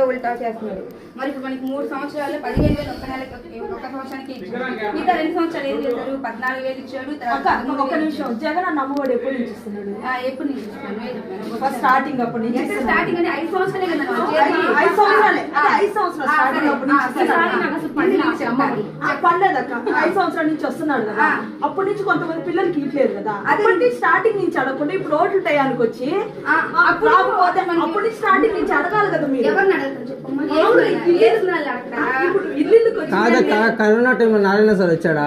ఉల్టా చేస్తున్నారు. మరి ఇప్పుడు మనకి 3 సంవత్సరాలు 15,000 ఒక నెలకి ఒక సంవత్సరానికి ఇచ్చారు. మిగతా 2 సంవత్సరాలు ఏం చేశారు? 14,000 ఇచ్చాడు. ఒక నిమిషం, జగన్ అన్న అమ్మఒడి ఎప్పుడు నుంచి ఇస్తున్నాడు? ఎప్పుడు నుంచి ఇస్తున్నాడు? స్టార్టింగ్ అప్పటి నుంచి. స్టార్టింగ్ అంటే 5 సంవత్సరాలే కదా. 5 సంవత్సరాలే. 5 సంవత్సరాలు స్టార్టింగ్ అప్పటి నుంచి పర్లేదక్క. 5 సంవత్సరాల నుంచి వస్తున్నాడు కదా. అప్పటి నుంచి కొంతమంది పిల్లలకి ఇట్లేదు కదా. అప్పటి స్టార్టింగ్ నుంచి అడగకుండా ఇప్పుడు ఓట్ల టయానికి వచ్చి అప్పటి నుంచి స్టార్టింగ్ నుంచి అడగాలి కదా మీరు. కాదక్క, కరోనా టైంలో నారాయణ సార్ వచ్చాడా?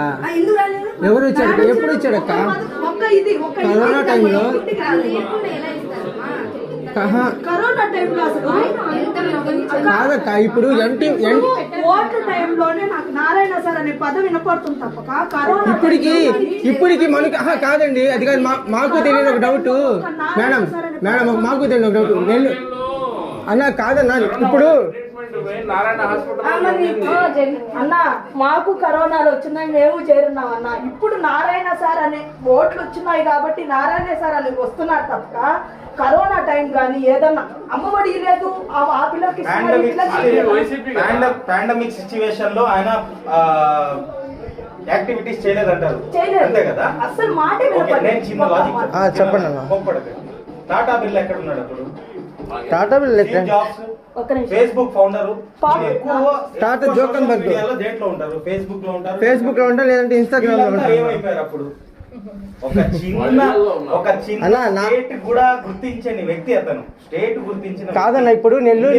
ఎవరు వచ్చాడు? ఎప్పుడు వచ్చాడక్క? కరోనా టైంలో కరోనా టైంలో కాదక్క, ఇప్పుడు ఓట్ల టైంలోనే నాకు నారాయణ సార్ అనే పదం వినపడుతుంది తప్పక కరోనా ఇప్పటికి మనకి కాదండి. అది కాదు, మాకు తెలియని ఒక డౌట్ మేడం. మాకు తెలియని ఒక డౌట్. నేను అన్నా కాదన్నా, ఇప్పుడు అన్న మాకు కరోనాలు వచ్చినాయి, మేము చేరున్నాం అన్న. ఇప్పుడు నారాయణ సార్ అనే ఓట్లు వచ్చినాయి కాబట్టి నారాయణ సార్ అని వస్తున్నారు తప్ప కరోనా టైం కానీ ఏదన్నా అమ్మఒడి లేదు ఆ పిల్లలకి పాండమిక్ సిచ్యువేషన్ లో ఆయన యాక్టివిటీస్ చేయలేదంటారు, అంతే కదా? అసలు మాట నేను చిన్న లాజిక్ చెప్పండి. టాటా బిర్లా ఎక్కడ ఉన్నాడు అప్పుడు? టాటా బిర్లా ఫేస్బుక్ ఫౌండర్ టాటా జోకన్బర్గ్ దేంట్లో ఉంటారు? ఫేస్బుక్ లో ఉంటారు, లేదంటే ఇన్స్టాగ్రామ్ లో ఉంటారు. ఏమైపోయారు అప్పుడు? ఒక చిన్న స్టేట్ కూడా గుర్తించని వ్యక్తి అతను. స్టేట్ గుర్తించిన కాదన్న. ఇప్పుడు నెల్లూరు